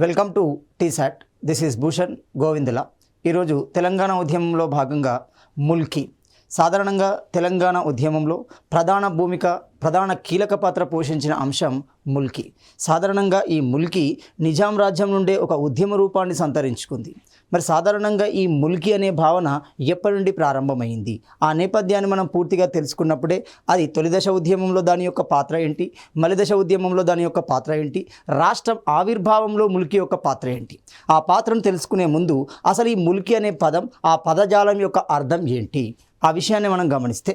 Welcome to T-SAT. This is Bhushan Govindula. ఈరోజు తెలంగాణ ఉద్యమంలో భాగంగా ముల్కీ. సాధారణంగా తెలంగాణ ఉద్యమంలో ప్రధాన కీలక పాత్ర పోషించిన అంశం ముల్కీ. సాధారణంగా ఈ ముల్కీ నిజాం రాజ్యం నుండే ఒక ఉద్యమ రూపాన్ని సంతరించుకుంది. మరి సాధారణంగా ఈ ముల్కీ అనే భావన ఎప్పటి నుండి ప్రారంభమైంది, ఆ నేపథ్యాన్ని మనం పూర్తిగా తెలుసుకున్నప్పుడే అది తొలిదశ ఉద్యమంలో దాని యొక్క పాత్ర ఏంటి, మలిదశ ఉద్యమంలో దాని యొక్క పాత్ర ఏంటి, రాష్ట్రం ఆవిర్భావంలో ముల్కీ యొక్క పాత్ర ఏంటి, ఆ పాత్రను తెలుసుకునే ముందు అసలు ఈ ముల్కీ అనే పదం, ఆ పదజాలం యొక్క అర్థం ఏంటి, ఆ విషయాన్ని మనం గమనిస్తే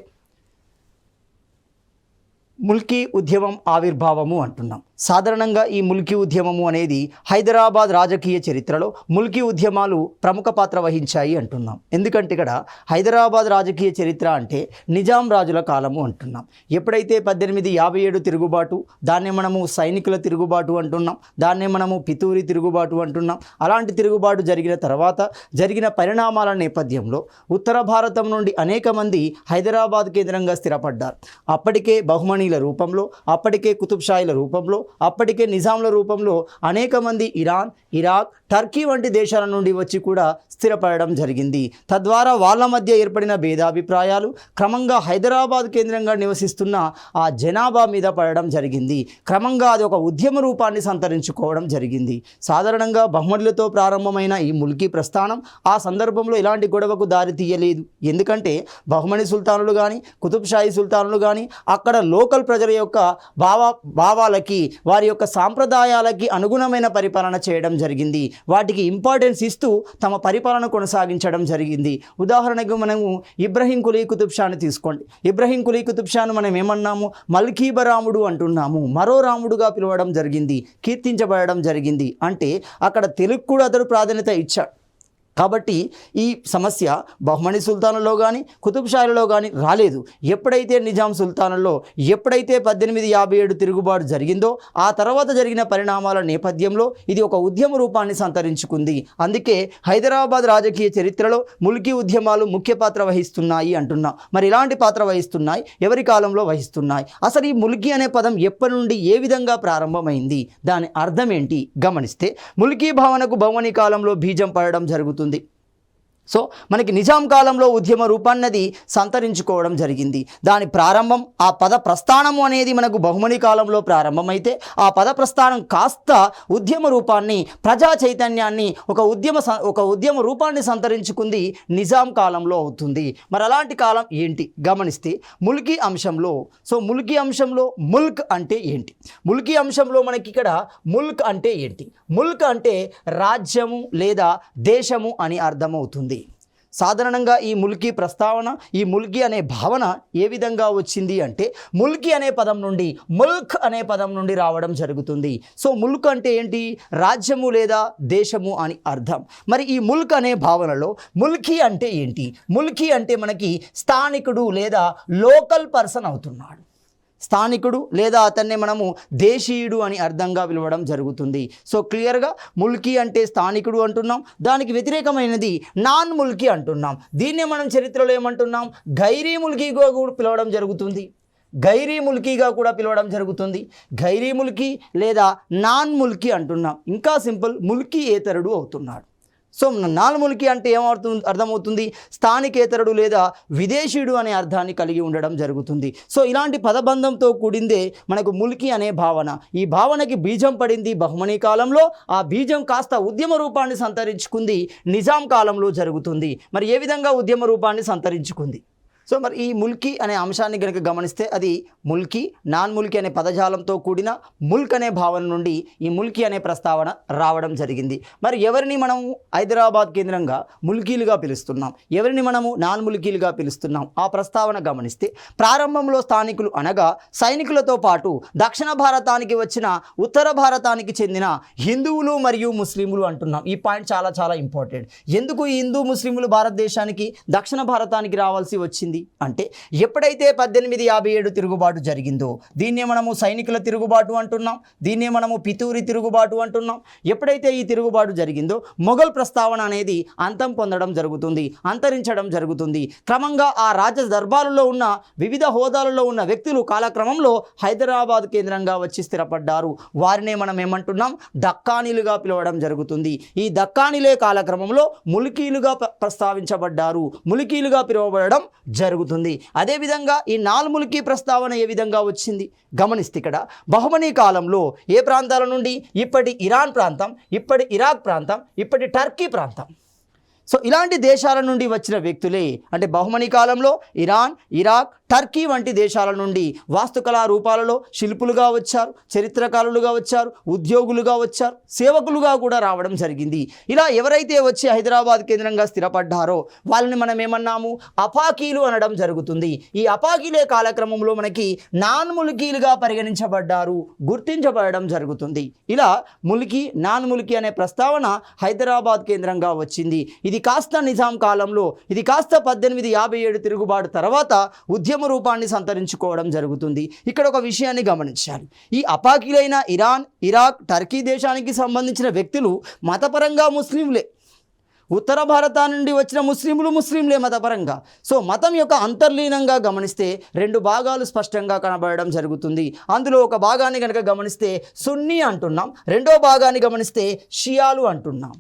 ముల్కీ ఉద్యమం ఆవిర్భావము అంటున్నాం. సాధారణంగా ఈ ముల్కీ ఉద్యమము అనేది హైదరాబాద్ రాజకీయ చరిత్రలో ముల్కీ ఉద్యమాలు ప్రముఖ పాత్ర వహించాయి అంటున్నాం. ఎందుకంటే ఇక్కడ హైదరాబాద్ రాజకీయ చరిత్ర అంటే నిజాం రాజుల కాలము అంటున్నాం. ఎప్పుడైతే 1857 తిరుగుబాటు, దాన్నే మనము సైనికుల తిరుగుబాటు అంటున్నాం, దాన్నే మనము పితూరి తిరుగుబాటు అంటున్నాం. అలాంటి తిరుగుబాటు జరిగిన తర్వాత జరిగిన పరిణామాల నేపథ్యంలో ఉత్తర భారతం నుండి అనేక మంది హైదరాబాద్ కేంద్రంగా స్థిరపడ్డారు. అప్పటికే బహుమనీల రూపంలో, అప్పటికే కుతుబ్షాయిల రూపంలో, అప్పటికే నిజాంల రూపంలో అనేక మంది ఇరాన్, ఇరాక్, టర్కీ వంటి దేశాల నుండి వచ్చి కూడా స్థిరపడడం జరిగింది. తద్వారా వాళ్ళ మధ్య ఏర్పడిన భేదాభిప్రాయాలు క్రమంగా హైదరాబాద్ కేంద్రంగా నివసిస్తున్న ఆ జనాభా మీద పడడం జరిగింది. క్రమంగా అది ఒక ఉద్యమ రూపాన్ని సంతరించుకోవడం జరిగింది. సాధారణంగా బహుమనులతో ప్రారంభమైన ఈ ముల్కీ ప్రస్థానం ఆ సందర్భంలో ఎలాంటి గొడవకు దారి తీయలేదు. ఎందుకంటే బహుమని సుల్తానులు కానీ, కుతుబ్షాహీ సుల్తానులు కానీ అక్కడ లోకల్ ప్రజల యొక్క భావాలకి, వారి యొక్క సాంప్రదాయాలకి అనుగుణమైన పరిపాలన చేయడం జరిగింది. వాటికి ఇంపార్టెన్స్ ఇస్తూ తమ పరిపాలన కొనసాగించడం జరిగింది. ఉదాహరణకు మనము ఇబ్రహీం కులీ కుతుబ్ షాని తీసుకోండి. ఇబ్రహీం కులీ కుతుబ్ షాను మనం ఏమన్నాము, మల్కీబరాముడు అంటున్నాము. మరో రాముడుగా పిలవడం జరిగింది, కీర్తించబడడం జరిగింది. అంటే అక్కడ తెలుగు కూడా అతడు ప్రాధాన్యత ఇచ్చాడు. కాబట్టి ఈ సమస్య బహుమని సుల్తానులో కానీ, కుతుబ్షాయిలలో కానీ రాలేదు. ఎప్పుడైతే నిజాం సుల్తానుల్లో ఎప్పుడైతే 1857 తిరుగుబాటు జరిగిందో ఆ తర్వాత జరిగిన పరిణామాల నేపథ్యంలో ఇది ఒక ఉద్యమ రూపాన్ని సంతరించుకుంది. అందుకే హైదరాబాద్ రాజకీయ చరిత్రలో ముల్కీ ఉద్యమాలు ముఖ్య పాత్ర వహిస్తున్నాయి అంటున్నాం. మరి ఇలాంటి పాత్ర వహిస్తున్నాయి, ఎవరి కాలంలో వహిస్తున్నాయి, అసలు ఈ ముల్కీ అనే పదం ఎప్పటి నుండి ఏ విధంగా ప్రారంభమైంది, దాని అర్థం ఏంటి గమనిస్తే ముల్కీ భావనకు బహుమని కాలంలో బీజం పడడం జరుగుతుంది. సో మనకి నిజాం కాలంలో ఉద్యమ రూపాన్నది సంతరించుకోవడం జరిగింది. దాని ప్రారంభం, ఆ పద ప్రస్థానము అనేది మనకు బహుమని కాలంలో ప్రారంభమైతే ఆ పద ప్రస్థానం కాస్త ఉద్యమ రూపాన్ని, ప్రజా చైతన్యాన్ని, ఒక ఉద్యమ రూపాన్ని సంతరించుకుంది నిజాం కాలంలో అవుతుంది. మరి అలాంటి కాలం ఏంటి గమనిస్తే ముల్కీ అంశంలో, ముల్కీ అంశంలో ముల్క్ అంటే ఏంటి, ముల్కీ అంశంలో మనకి ఇక్కడ ముల్క్ అంటే ఏంటి, ముల్క్ అంటే రాజ్యము లేదా దేశము అని అర్థమవుతుంది. సాధారణంగా ఈ ముల్కీ ప్రస్తావన, ఈ ముల్కీ అనే భావన ఏ విధంగా వచ్చింది అంటే ముల్కీ అనే పదం నుండి ముల్క్ అనే పదం నుండి రావడం జరుగుతుంది. సో ముల్క్ అంటే ఏంటి, రాజ్యము లేదా దేశము అని అర్థం. మరి ఈ ముల్క్ అనే భావనలో ముల్కీ అంటే ఏంటి, ముల్కీ అంటే మనకి స్థానికుడు లేదా లోకల్ పర్సన్ అవుతున్నాడు. స్థానికుడు లేదా అతన్నే మనము దేశీయుడు అని అర్థంగా పిలవడం జరుగుతుంది. సో క్లియర్గా ముల్కీ అంటే స్థానికుడు అంటున్నాం, దానికి వ్యతిరేకమైనది నాన్ ముల్కీ అంటున్నాం. దీన్నే మనం చరిత్రలో ఏమంటున్నాం, గైరీ ముల్కీగా కూడా పిలవడం జరుగుతుంది. గైరీ ముల్కీగా కూడా పిలవడం జరుగుతుంది. గైరీ ముల్కీ లేదా నాన్ ముల్కీ అంటున్నాం. ఇంకా సింపుల్, ముల్కీ ఏతరుడు అవుతున్నాడు. సో నాన్ ముల్కీ అంటే అర్థమవుతుంది, స్థానికేతరుడు లేదా విదేశీయుడు అనే అర్థాన్ని కలిగి ఉండడం జరుగుతుంది. సో ఇలాంటి పదబంధంతో కూడిందే మనకు ముల్కీ అనే భావన. ఈ భావనకి బీజం పడింది బహుమనీ కాలంలో, ఆ బీజం కాస్త ఉద్యమ రూపాన్ని సంతరించుకుంది నిజాం కాలంలో జరుగుతుంది. మరి ఏ విధంగా ఉద్యమ రూపాన్ని సంతరించుకుంది? సో మరి ఈ ముల్కీ అనే అంశాన్ని కనుక గమనిస్తే అది ముల్కీ, నాన్ ముల్కీ అనే పదజాలంతో కూడిన ముల్క్ అనే భావన నుండి ఈ ముల్కీ అనే ప్రస్తావన రావడం జరిగింది. మరి ఎవరిని మనము హైదరాబాద్ కేంద్రంగా ముల్కీలుగా పిలుస్తున్నాం, ఎవరిని మనము నాన్ ముల్కీలుగా పిలుస్తున్నాం, ఆ ప్రస్తావన గమనిస్తే ప్రారంభంలో స్థానికులు అనగా సైనికులతో పాటు దక్షిణ భారతానికి వచ్చిన ఉత్తర భారతానికి చెందిన హిందువులు మరియు ముస్లింలు అంటున్నాం. ఈ పాయింట్ చాలా చాలా ఇంపార్టెంట్. ఎందుకు ఈ హిందూ ముస్లింలు భారతదేశానికి, దక్షిణ భారతానికి రావాల్సి వచ్చింది? జరిగింది అంటే ఎప్పుడైతే 1857 తిరుగుబాటు జరిగిందో దీన్నే మనము సైనికుల తిరుగుబాటు అంటున్నాం, దీన్నే మనము పితూరి తిరుగుబాటు అంటున్నాం. ఎప్పుడైతే ఈ తిరుగుబాటు జరిగిందో మొఘల్ ప్రస్తావన అనేది అంతం పొందడం జరుగుతుంది, అంతరించడం జరుగుతుంది. క్రమంగా ఆ రాజ దర్బారులో ఉన్న వివిధ హోదాలలో ఉన్న వ్యక్తులు కాలక్రమంలో హైదరాబాద్ కేంద్రంగా వచ్చి స్థిరపడ్డారు. వారినే మనం ఏమంటున్నాం, దక్కానీలుగా పిలవడం జరుగుతుంది. ఈ దక్కానీలే కాలక్రమంలో ముల్కీలుగా ప్రస్తావించబడ్డారు, ముల్కీలుగా పిలువబడడం జరుగుతుంది. అదేవిధంగా ఈ నాల్ముల్కీ ప్రస్తావన ఏ విధంగా వచ్చింది గమనిస్తే ఇక్కడ బహుమనీ కాలంలో ఏ ప్రాంతాల నుండి, ఇప్పటి ఇరాన్ ప్రాంతం, ఇప్పటి ఇరాక్ ప్రాంతం, ఇప్పటి టర్కీ ప్రాంతం, సో ఇలాంటి దేశాల నుండి వచ్చిన వ్యక్తులే అంటే బహుమనీ కాలంలో ఇరాన్, ఇరాక్, టర్కీ వంటి దేశాల నుండి వాస్తుకళా రూపాలలో శిల్పులుగా వచ్చారు, చరిత్రకారులుగా వచ్చారు, ఉద్యోగులుగా వచ్చారు, సేవకులుగా కూడా రావడం జరిగింది. ఇలా ఎవరైతే వచ్చి హైదరాబాద్ కేంద్రంగా స్థిరపడ్డారో వాళ్ళని మనం ఏమన్నాము, అపాకీలు అనడం జరుగుతుంది. ఈ అపాకీలే కాలక్రమంలో మనకి నాన్ ముల్కీలుగా పరిగణించబడ్డారు, గుర్తించబడడం జరుగుతుంది. ఇలా ముల్కీ, నాన్ ముల్కీ అనే ప్రస్తావన హైదరాబాద్ కేంద్రంగా వచ్చింది. ఇది కాస్త నిజాం కాలంలో, ఇది కాస్త 1857 తిరుగుబాటు తర్వాత ఉద్యమ రూపాన్ని సంతరించుకోవడం జరుగుతుంది. ఇక్కడ ఒక విషయాన్ని గమనించాలి. ఈ అపాకీలైన ఇరాన్, ఇరాక్, టర్కీ దేశానికి సంబంధించిన వ్యక్తులు మతపరంగా ముస్లింలే. ఉత్తర భారతం నుండి వచ్చిన ముస్లింలే మతపరంగా. సో మతం యొక్క అంతర్లీనంగా గమనిస్తే 2 భాగాలు స్పష్టంగా కనబడడం జరుగుతుంది. అందులో ఒక భాగాన్ని కనుక గమనిస్తే సున్నీ అంటున్నాం, రెండో భాగాన్ని గమనిస్తే షియాలు అంటున్నాం.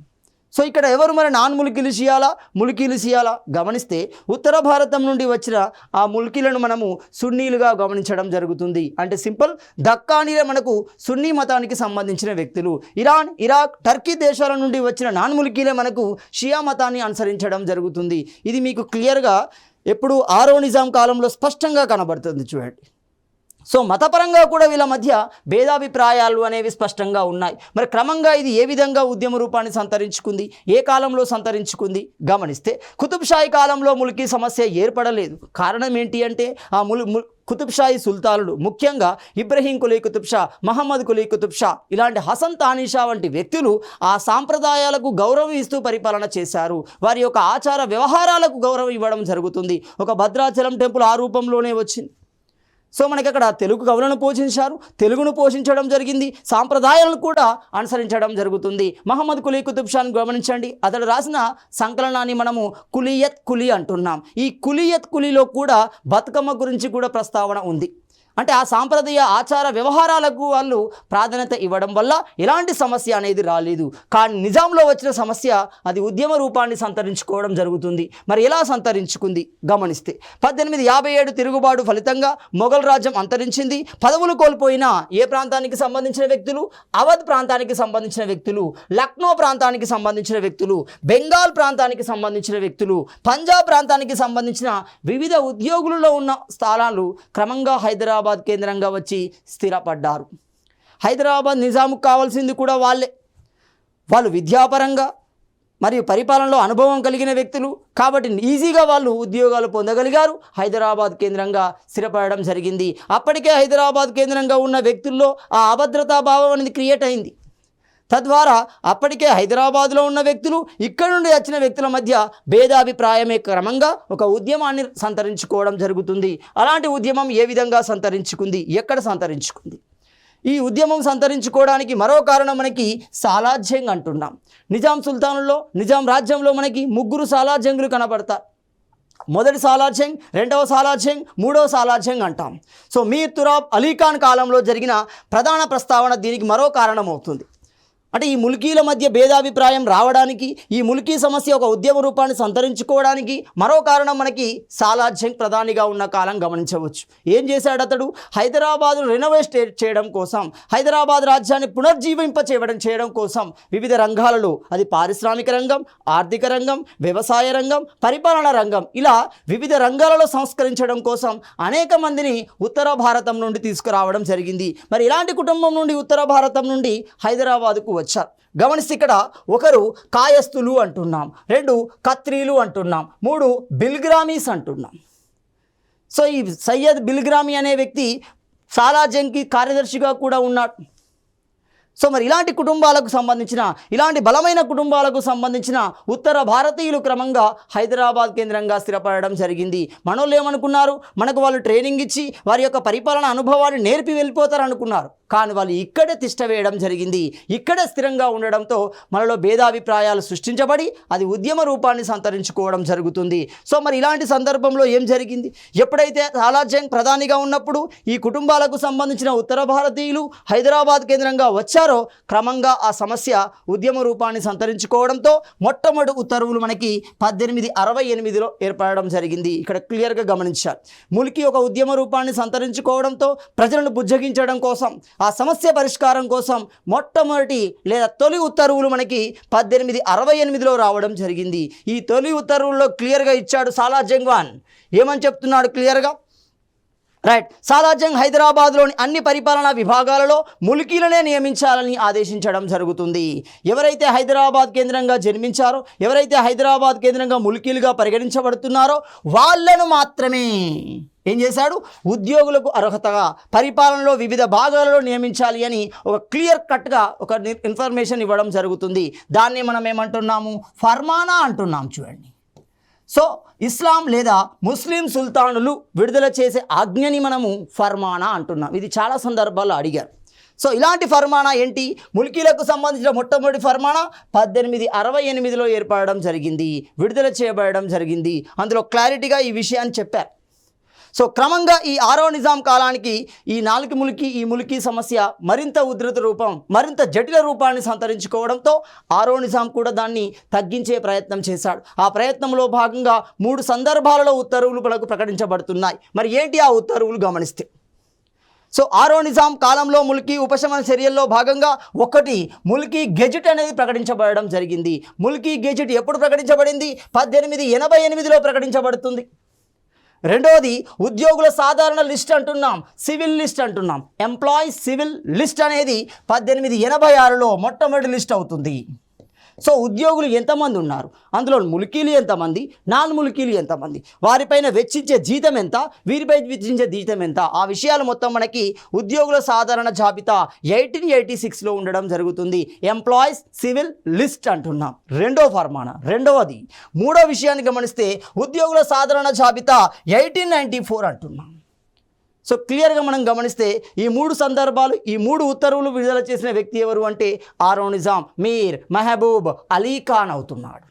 సో ఇక్కడ ఎవరు మరి నాన్ ముల్కీలు షియాలా, ముల్కీలు షియాలా గమనిస్తే ఉత్తర భారతం నుండి వచ్చిన ఆ ముల్కీలను మనము సున్నీలుగా గమనించడం జరుగుతుంది. అంటే సింపుల్, దక్కానీలే మనకు సున్నీ మతానికి సంబంధించిన వ్యక్తులు. ఇరాన్, ఇరాక్, టర్కీ దేశాల నుండి వచ్చిన నాన్ ముల్కీలే మనకు షియా మతాన్ని అనుసరించడం జరుగుతుంది. ఇది మీకు క్లియర్గా ఎప్పుడు 6వ నిజాం కాలంలో స్పష్టంగా కనబడుతుంది చూడండి. సో మతపరంగా కూడా వీళ్ళ మధ్య భేదాభిప్రాయాలు అనేవి స్పష్టంగా ఉన్నాయి. మరి క్రమంగా ఇది ఏ విధంగా ఉద్యమ రూపాన్ని సంతరించుకుంది, ఏ కాలంలో సంతరించుకుంది గమనిస్తే కుతుబ్షాహీ కాలంలో ముల్కీ సమస్య ఏర్పడలేదు. కారణం ఏంటి అంటే ఆ కుతుబ్షాహీ సుల్తానులు, ముఖ్యంగా ఇబ్రహీం కులీ కుతుబ్ షా, మహమ్మద్ కులీ కుతుబ్ షా, ఇలాంటి హసన్ తానీషా వంటి వ్యక్తులు ఆ సాంప్రదాయాలకు గౌరవం ఇస్తూ పరిపాలన చేశారు. వారి యొక్క ఆచార వ్యవహారాలకు గౌరవం ఇవ్వడం జరుగుతుంది. ఒక భద్రాచలం టెంపుల్ ఆ రూపంలోనే వచ్చింది. సో మనకి అక్కడ తెలుగు కవులను పోషించారు, తెలుగును పోషించడం జరిగింది, సాంప్రదాయాలను కూడా అనుసరించడం జరుగుతుంది. మహమ్మద్ కులీ కుతుబ్ షాను గమనించండి, అతడు రాసిన సంకలనాన్ని మనము కులియత్ కులీ అంటున్నాం. ఈ కులియత్ కులీలో కూడా బతుకమ్మ గురించి కూడా ప్రస్తావన ఉంది. అంటే ఆ సాంప్రదాయ ఆచార వ్యవహారాలకు వాళ్ళు ప్రాధాన్యత ఇవ్వడం వల్ల ఎలాంటి సమస్య అనేది రాలేదు. కానీ నిజాంలో వచ్చిన సమస్య అది ఉద్యమ రూపాన్ని సంతరించుకోవడం జరుగుతుంది. మరి ఎలా సంతరించుకుంది గమనిస్తే 1857 తిరుగుబాటు ఫలితంగా మొఘల్ రాజ్యం అంతరించింది. పదవులు కోల్పోయిన ఏ ప్రాంతానికి సంబంధించిన వ్యక్తులు, అవధ్ ప్రాంతానికి సంబంధించిన వ్యక్తులు, లక్నో ప్రాంతానికి సంబంధించిన వ్యక్తులు, బెంగాల్ ప్రాంతానికి సంబంధించిన వ్యక్తులు, పంజాబ్ ప్రాంతానికి సంబంధించిన వివిధ ఉద్యోగులలో ఉన్న స్థానాలు క్రమంగా హైదరాబాద్ కేంద్రంగా వచ్చి స్థిరపడ్డారు. హైదరాబాద్ నిజాముకు కావాల్సింది కూడా వాళ్ళు విద్యాపరంగా మరియు పరిపాలనలో అనుభవం కలిగిన వ్యక్తులు కాబట్టి ఈజీగా వాళ్ళు ఉద్యోగాలు పొందగలిగారు. హైదరాబాద్ కేంద్రంగా స్థిరపడడం జరిగింది. అప్పటికే హైదరాబాద్ కేంద్రంగా ఉన్న వ్యక్తుల్లో ఆ అభద్రతా భావం అనేది క్రియేట్ అయింది. తద్వారా అప్పటికే హైదరాబాద్లో ఉన్న వ్యక్తులు, ఇక్కడ నుండి వచ్చిన వ్యక్తుల మధ్య భేదాభిప్రాయమే క్రమంగా ఒక ఉద్యమాన్ని సంతరించుకోవడం జరుగుతుంది. అలాంటి ఉద్యమం ఏ విధంగా సంతరించుకుంది, ఎక్కడ సంతరించుకుంది? ఈ ఉద్యమం సంతరించుకోవడానికి మరో కారణం మనకి సాలార్జంగ్ అంటున్నాం. నిజాం సుల్తానుల్లో, నిజాం రాజ్యంలో మనకి 3 సాలార్జంగులు కనబడతారు. మొదటి సాలార్జంగ్, రెండవ సాలార్జంగ్, మూడవ సాలార్జంగ్ అంటాం. సో మీర్ తురాబ్ అలీఖాన్ కాలంలో జరిగిన ప్రధాన ప్రస్తావన దీనికి మరో కారణం అవుతుంది. అంటే ఈ ముల్కీల మధ్య భేదాభిప్రాయం రావడానికి, ఈ ముల్కీ సమస్య ఒక ఉద్యమ రూపాన్ని సంతరించుకోవడానికి మరో కారణం మనకి సాలార్జంగ్ ప్రధానిగా ఉన్న కాలం గమనించవచ్చు. ఏం చేశాడు అతడు? హైదరాబాద్ను రెనోవేట్ చేయడం కోసం, హైదరాబాద్ రాజ్యాన్ని చేయడం కోసం వివిధ రంగాలలో, అది పారిశ్రామిక రంగం, ఆర్థిక రంగం, వ్యవసాయ రంగం, పరిపాలన రంగం, ఇలా వివిధ రంగాలలో సంస్కరించడం కోసం అనేక మందిని ఉత్తర భారతం నుండి తీసుకురావడం జరిగింది. మరి ఇలాంటి కుటుంబం నుండి, ఉత్తర భారతం నుండి హైదరాబాద్కు వచ్చారు. గమనిస్తే ఇక్కడ 1 కాయస్తులు అంటున్నాం, 2 ఖత్రీలు అంటున్నాం, 3 బిల్గ్రామీస్ అంటున్నాం. సో ఈ సయ్యద్ బిల్గ్రామీ అనే వ్యక్తి సాలార్జంగ్కి కార్యదర్శిగా కూడా ఉన్నాడు. సో మరి ఇలాంటి కుటుంబాలకు సంబంధించిన ఇలాంటి బలమైన కుటుంబాలకు సంబంధించిన ఉత్తర భారతీయులు క్రమంగా హైదరాబాద్ కేంద్రంగా స్థిరపడడం జరిగింది. మనోళ్ళు ఏమనుకున్నారు, మనకు వాళ్ళు ట్రైనింగ్ ఇచ్చి వారి యొక్క పరిపాలన అనుభవాన్ని నేర్పి వెళ్ళిపోతారు అనుకున్నారు. కానీ వాళ్ళు ఇక్కడే తిష్ట వేయడం జరిగింది. ఇక్కడే స్థిరంగా ఉండడంతో మనలో భేదాభిప్రాయాలు సృష్టించబడి అది ఉద్యమ రూపాన్ని సంతరించుకోవడం జరుగుతుంది. సో మరి ఇలాంటి సందర్భంలో ఏం జరిగింది, ఎప్పుడైతే సాలార్జంగ్ ప్రధానిగా ఉన్నప్పుడు ఈ కుటుంబాలకు సంబంధించిన ఉత్తర భారతీయులు హైదరాబాద్ కేంద్రంగా వచ్చారో క్రమంగా ఆ సమస్య ఉద్యమ రూపాన్ని సంతరించుకోవడంతో మొట్టమొదటి ఉత్తర్వులు మనకి 1868లో ఏర్పడడం జరిగింది. ఇక్కడ క్లియర్గా గమనించాలి. ముల్కీ ఒక ఉద్యమ రూపాన్ని సంతరించుకోవడంతో ప్రజలను బుజ్జగించడం కోసం, ఆ సమస్య పరిష్కారం కోసం మొట్టమొదటి లేదా తొలి ఉత్తర్వులు మనకి 1868లో రావడం జరిగింది. ఈ తొలి ఉత్తర్వుల్లో క్లియర్గా ఇచ్చాడు సాలార్జంగ్ వాన్. ఏమని చెప్తున్నాడు క్లియర్గా, రైట్, సాలార్జంగ్ హైదరాబాద్లోని అన్ని పరిపాలనా విభాగాలలో ముల్కీలనే నియమించాలని ఆదేశించడం జరుగుతుంది. ఎవరైతే హైదరాబాద్ కేంద్రంగా జన్మించారో, ఎవరైతే హైదరాబాద్ కేంద్రంగా ముల్కీలుగా పరిగణించబడుతున్నారో వాళ్ళను మాత్రమే ఏం చేశాడు, ఉద్యోగులకు అర్హతగా పరిపాలనలో వివిధ భాగాలలో నియమించాలి అని ఒక క్లియర్ కట్గా ఒక ఇన్ఫర్మేషన్ ఇవ్వడం జరుగుతుంది. దాన్ని మనం ఏమంటున్నాము, ఫర్మానా అంటున్నాం. చూడండి, సో ఇస్లాం లేదా ముస్లిం సుల్తానులు విడుదల చేసే ఆజ్ఞని మనము ఫర్మానా అంటున్నాం. ఇది చాలా సందర్భాల్లో అడిగారు. సో ఇలాంటి ఫర్మానా ఏంటి, ముల్కీలకు సంబంధించిన మొట్టమొదటి ఫర్మానా 1868లో ఏర్పడడం జరిగింది, విడుదల చేయబడడం జరిగింది. అందులో క్లారిటీగా ఈ విషయాన్ని చెప్పారు. సో క్రమంగా ఈ 6వ నిజాం కాలానికి ఈ ముల్కీ సమస్య మరింత ఉధృత రూపం, మరింత జటిల రూపాన్ని సంతరించుకోవడంతో 6వ నిజాం కూడా దాన్ని తగ్గించే ప్రయత్నం చేశాడు. ఆ ప్రయత్నంలో భాగంగా 3 సందర్భాలలో ఉత్తర్వులు మనకు ప్రకటించబడుతున్నాయి. మరి ఏంటి ఆ ఉత్తర్వులు గమనిస్తే, సో 6వ నిజాం కాలంలో ముల్కీ ఉపశమన చర్యల్లో భాగంగా ఒకటి ముల్కీ గెజెట్ అనేది ప్రకటించబడడం జరిగింది. ముల్కీ గెజెట్ ఎప్పుడు ప్రకటించబడింది, 1888లో ప్రకటించబడుతుంది. రెండవది ఉద్యోగుల సాధారణ లిస్ట్ అంటున్నాం, సివిల్ లిస్ట్ అంటున్నాం. ఎంప్లాయీస్ సివిల్ లిస్ట్ అనేది 1886లో మొట్టమొదటి లిస్ట్ అవుతుంది. సో ఉద్యోగులు ఎంతమంది ఉన్నారు, అందులో ముల్కీలు ఎంతమంది, నాన్ ముల్కీలు ఎంతమంది, వారిపైన వెచ్చించే జీతం ఎంత, వీరిపై వెచ్చించే జీతం ఎంత, ఆ విషయాలు మొత్తం మనకి ఉద్యోగుల సాధారణ జాబితా 1886లో ఉండడం జరుగుతుంది. ఎంప్లాయీస్ సివిల్ లిస్ట్ అంటున్నాం రెండో ఫర్మానా. రెండవది, మూడో విషయాన్ని గమనిస్తే ఉద్యోగుల సాధారణ జాబితా 1894 అంటున్నాం. సో క్లియర్గా మనం గమనిస్తే ఈ 3 సందర్భాలు, ఈ 3 ఉత్తర్వులు విడుదల చేసిన వ్యక్తి ఎవరు అంటే 6వ నిజాం మీర్ మహబూబ్ అలీ ఖాన్ అవుతున్నాడు.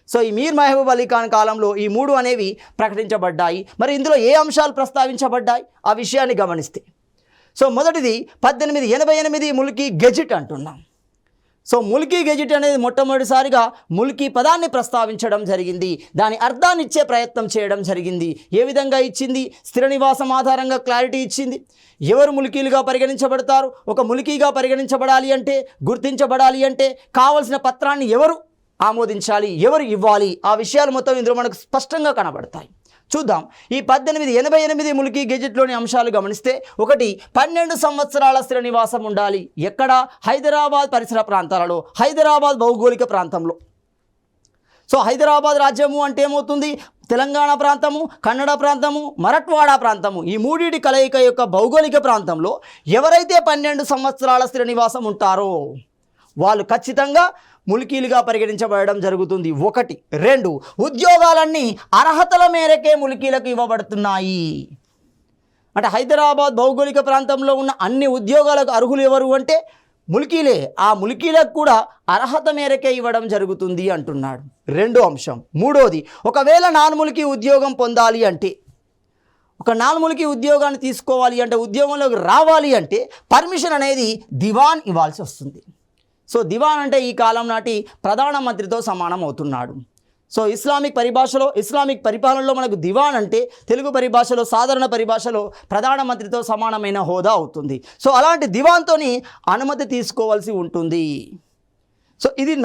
సో ఈ మీర్ మహబూబ్ అలీ ఖాన్ కాలంలో ఈ 3 అనేవి ప్రకటించబడ్డాయి. మరి ఇందులో ఏ అంశాలు ప్రస్తావించబడ్డాయి ఆ విషయాన్ని గమనిస్తే, సో మొదటిది 1888 ముల్కీ గెజెట్ అంటున్నాం. సో ముల్కీ గెజెట్ అనేది మొట్టమొదటిసారిగా ముల్కీ పదాన్ని ప్రస్తావించడం జరిగింది, దాని అర్థాన్ని ఇచ్చే ప్రయత్నం చేయడం జరిగింది. ఏ విధంగా ఇచ్చింది, స్థిర నివాసం ఆధారంగా క్లారిటీ ఇచ్చింది. ఎవరు ముల్కీలుగా పరిగణించబడతారు, ఒక ముల్కీగా పరిగణించబడాలి అంటే, గుర్తించబడాలి అంటే కావలసిన పత్రాన్ని ఎవరు ఆమోదించాలి, ఎవరు ఇవ్వాలి, ఆ విషయాలు మొత్తం ఇందులో మనకు స్పష్టంగా కనబడతాయి. చూద్దాం. ఈ 1888 ముల్కీ గెజెట్లోని అంశాలు గమనిస్తే, ఒకటి 12 సంవత్సరాల స్థిర నివాసం ఉండాలి. ఎక్కడ, హైదరాబాద్ పరిసర ప్రాంతాలలో, హైదరాబాద్ భౌగోళిక ప్రాంతంలో. సో హైదరాబాద్ రాజ్యము అంటే ఏమవుతుంది, తెలంగాణ ప్రాంతము, కన్నడ ప్రాంతము, మరఠ్వాడా ప్రాంతము, ఈ మూడింటి కలయిక యొక్క భౌగోళిక ప్రాంతంలో ఎవరైతే 12 సంవత్సరాల స్థిర నివాసం ఉంటారో వాళ్ళు ఖచ్చితంగా ముల్కీలుగా పరిగణించబడడం జరుగుతుంది. 1. 2, ఉద్యోగాలన్నీ అర్హతల మేరకే ముల్కీలకు ఇవ్వబడుతున్నాయి. అంటే హైదరాబాద్ భౌగోళిక ప్రాంతంలో ఉన్న అన్ని ఉద్యోగాలకు అర్హులు ఎవరు అంటే ముల్కీలే. ఆ ముల్కీలకు కూడా అర్హత మేరకే ఇవ్వడం జరుగుతుంది అంటున్నాడు. 2వ అంశం. 3వది, ఒకవేళ నాన్ ముల్కీ ఉద్యోగం పొందాలి అంటే, ఒక నాన్ ముల్కీ ఉద్యోగాన్ని తీసుకోవాలి అంటే, ఉద్యోగంలోకి రావాలి అంటే పర్మిషన్ అనేది దివాన్ ఇవ్వాల్సి వస్తుంది. సో దివాన్ అంటే ఈ కాలం నాటి ప్రధానమంత్రితో సమానం అవుతున్నాడు. సో ఇస్లామిక్ పరిభాషలో, ఇస్లామిక్ పరిపాలనలో మనకు దివాన్ అంటే తెలుగు పరిభాషలో, సాధారణ పరిభాషలో ప్రధానమంత్రితో సమానమైన హోదా అవుతుంది. సో అలాంటి దివాన్తోని అనుమతి తీసుకోవాల్సి ఉంటుంది. సో ఇది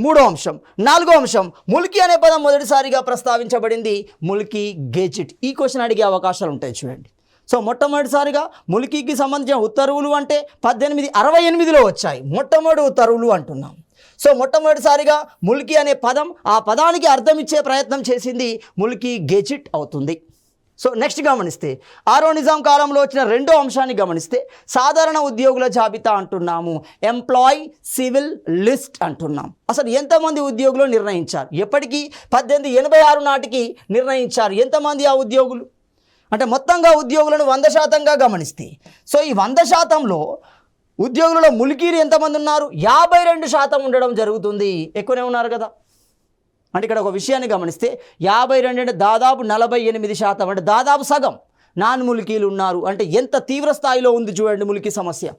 3వ అంశం. 4వ అంశం, ముల్కీ అనే పదం మొదటిసారిగా ప్రస్తావించబడింది ముల్కీ గెజెట్. ఈ క్వశ్చన్ అడిగే అవకాశాలు ఉంటాయి చూడండి. సో మొట్టమొదటిసారిగా ముల్కీకి సంబంధించిన ఉత్తర్వులు అంటే 1868లో వచ్చాయి, మొట్టమొదటి ఉత్తర్వులు అంటున్నాం. సో మొట్టమొదటిసారిగా ముల్కీ అనే పదం, ఆ పదానికి అర్థం ఇచ్చే ప్రయత్నం చేసింది ముల్కీ గెజెట్ అవుతుంది. సో నెక్స్ట్ గమనిస్తే ఆరో నిజాం కాలంలో వచ్చిన రెండో అంశాన్ని గమనిస్తే సాధారణ ఉద్యోగుల జాబితా అంటున్నాము, ఎంప్లాయీ సివిల్ లిస్ట్ అంటున్నాం. అసలు ఎంతమంది ఉద్యోగులు నిర్ణయించారు? ఎప్పటికీ 1886 నాటికి నిర్ణయించారు. ఎంతమంది ఆ ఉద్యోగులు అంటే మొత్తంగా ఉద్యోగులను 100%గా గమనిస్తే, సో ఈ 100%లో ఉద్యోగులలో ములికీలు ఎంతమంది ఉన్నారు? 52% ఉండడం జరుగుతుంది. ఎక్కువనే ఉన్నారు కదా. అంటే ఇక్కడ ఒక విషయాన్ని గమనిస్తే 52 అంటే దాదాపు 48%, అంటే దాదాపు సగం నాన్ ములికీలు ఉన్నారు. అంటే ఎంత తీవ్ర స్థాయిలో ఉంది చూడండి ములికీ సమస్య.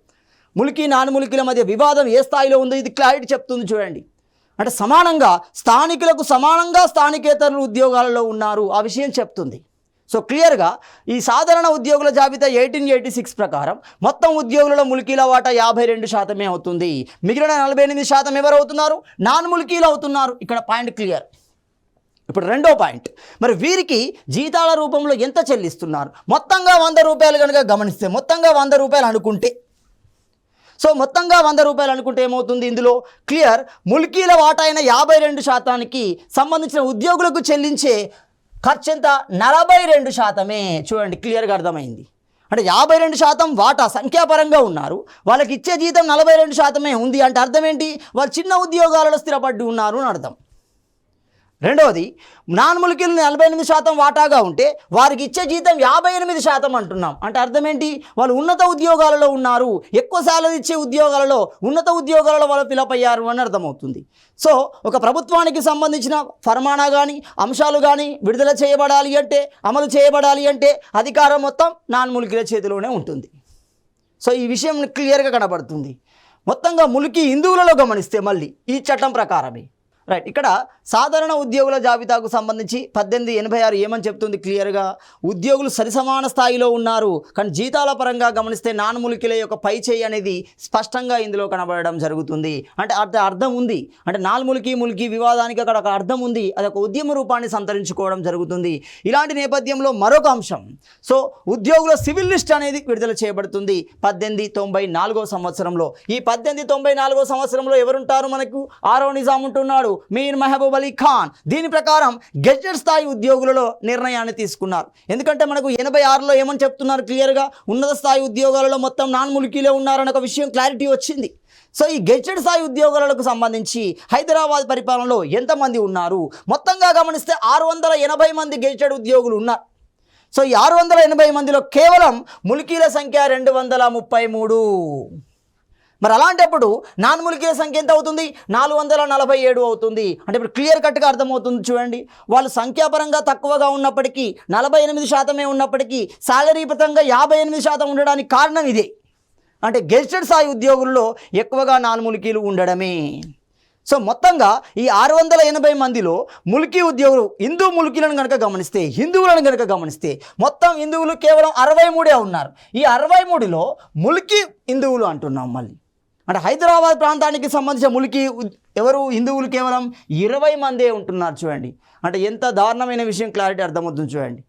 ములికీ నాన్ ములికీల మధ్య వివాదం ఏ స్థాయిలో ఉందో ఇది క్లారిటీ చెప్తుంది చూడండి. అంటే సమానంగా స్థానికులకు సమానంగా స్థానికేతరులు ఉద్యోగాలలో ఉన్నారు, ఆ విషయం చెప్తుంది. సో క్లియర్గా ఈ సాధారణ ఉద్యోగుల జాబితా 1886 ప్రకారం మొత్తం ఉద్యోగులలో ములికీల వాటా 52% అవుతుంది. మిగిలిన 48% ఎవరు అవుతున్నారు? నాన్ ములికీలు అవుతున్నారు. ఇక్కడ పాయింట్ క్లియర్. ఇప్పుడు రెండో పాయింట్, మరి వీరికి జీతాల రూపంలో ఎంత చెల్లిస్తున్నారు? మొత్తంగా 100 రూపాయలు కనుక గమనిస్తే, మొత్తంగా 100 రూపాయలు అనుకుంటే, సో మొత్తంగా 100 రూపాయలు అనుకుంటే ఏమవుతుంది? ఇందులో క్లియర్ ములికీల వాటా అయిన 52%కి సంబంధించిన ఉద్యోగులకు చెల్లించే ఖర్చు ఎంత? 42%. చూడండి క్లియర్గా అర్థమైంది. అంటే 52% వాటా సంఖ్యాపరంగా ఉన్నారు, వాళ్ళకి ఇచ్చే జీతం 42% ఉంది. అంటే అర్థం ఏంటి? వాళ్ళు చిన్న ఉద్యోగాలలో స్థిరపడి ఉన్నారు అని అర్థం. రెండవది, నాన్ ములికీలు 48% వాటాగా ఉంటే వారికి ఇచ్చే జీతం 58% అంటున్నాం. అంటే అర్థం ఏంటి? వాళ్ళు ఉన్నత ఉద్యోగాలలో ఉన్నారు, ఎక్కువ శాలరీ ఇచ్చే ఉద్యోగాలలో, ఉన్నత ఉద్యోగాలలో వాళ్ళు ఫిలప్ అయ్యారు అని అర్థమవుతుంది. సో ఒక ప్రభుత్వానికి సంబంధించిన ఫర్మానా కానీ అంశాలు కానీ విడుదల చేయబడాలి అంటే, అమలు చేయబడాలి అంటే అధికారం మొత్తం నాన్ ములికీల చేతిలోనే ఉంటుంది. సో ఈ విషయం క్లియర్గా కనబడుతుంది. మొత్తంగా ములికీ హిందువులలో గమనిస్తే మళ్ళీ ఈ చట్టం ప్రకారమే. రైట్. ఇక్కడ సాధారణ ఉద్యోగుల జాబితాకు సంబంధించి 1886 ఏమని చెప్తుంది క్లియర్గా? ఉద్యోగులు సరిసమాన స్థాయిలో ఉన్నారు, కానీ జీతాల పరంగా గమనిస్తే నాన్ ములికీల యొక్క పై చేయి అనేది స్పష్టంగా ఇందులో కనబడడం జరుగుతుంది. అంటే అర్థం ఉంది. అంటే నాన్ ములికీ వివాదానికి అక్కడ ఒక అర్థం ఉంది, అది ఒక ఉద్యమ రూపాన్ని సంతరించుకోవడం జరుగుతుంది. ఇలాంటి నేపథ్యంలో మరొక అంశం, సో ఉద్యోగుల సివిల్ లిస్ట్ అనేది విడుదల చేయబడుతుంది 1894 సంవత్సరంలో. ఈ 1894 సంవత్సరంలో ఎవరుంటారు? మనకు ఆరో నిజాం ఉంటున్నాడు, మీర్ మహబూబ్ అలీ ఖాన్. దీని ప్రకారం గెజెట్ స్థాయి ఉద్యోగులలో నిర్ణయాన్ని తీసుకున్నారు. ఎందుకంటే మనకు 86లో ఏమని చెప్తున్నారు క్లియర్గా? ఉన్నత స్థాయి ఉద్యోగాలలో మొత్తం నాన్ ములికీలే ఉన్నారని ఒక విషయం క్లారిటీ వచ్చింది. సో ఈ గెజెట్ స్థాయి ఉద్యోగాలకు సంబంధించి హైదరాబాద్ పరిపాలనలో ఎంతమంది ఉన్నారు? మొత్తంగా గమనిస్తే 680 మంది గెజెట్ ఉద్యోగులు ఉన్నారు. సో ఈ 680 మందిలో కేవలం ములికీల సంఖ్య 233. మరి అలాంటప్పుడు నాన్ ములికీల సంఖ్య ఎంత అవుతుంది? 447 అవుతుంది. అంటే ఇప్పుడు క్లియర్ కట్గా అర్థమవుతుంది చూడండి. వాళ్ళు సంఖ్యాపరంగా తక్కువగా ఉన్నప్పటికీ, 48% ఉన్నప్పటికీ, శాలరీ పరంగా 58% ఉండడానికి కారణం ఇదే. అంటే గెజిటెడ్ స్థాయి ఉద్యోగుల్లో ఎక్కువగా నాన్ ములికీలు ఉండడమే. సో మొత్తంగా ఈ 680 మందిలో ములికీ ఉద్యోగులు హిందూ ములికీలను కనుక గమనిస్తే, హిందువులను కనుక గమనిస్తే మొత్తం హిందువులు కేవలం 63 ఉన్నారు. ఈ 63లో ములికీ హిందువులు అంటున్నాం మళ్ళీ. అంటే హైదరాబాద్ ప్రాంతానికి సంబంధించిన ములికీ ఎవరు? హిందువులు కేవలం 20 మందే ఉంటున్నారు చూడండి. అంటే ఎంత దారుణమైన విషయం క్లారిటీ అర్థమవుతుంది చూడండి.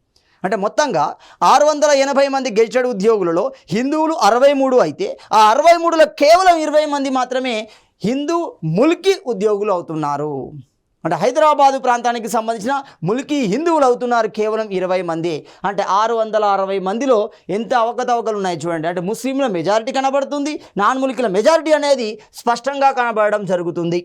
అంటే మొత్తంగా 680 మంది గెజిటెడ్ ఉద్యోగులలో హిందువులు 63 అయితే, ఆ 63లో కేవలం 20 మంది మాత్రమే హిందూ ములికీ ఉద్యోగులు అవుతున్నారు. అంటే హైదరాబాదు ప్రాంతానికి సంబంధించిన ములికీ హిందువులు అవుతున్నారు కేవలం 20 మంది. అంటే 660 మందిలో ఎంత అవకతవకలు ఉన్నాయి చూడండి. అంటే ముస్లింల మెజారిటీ కనబడుతుంది, నాన్ ములికీల మెజారిటీ అనేది స్పష్టంగా కనబడడం జరుగుతుంది.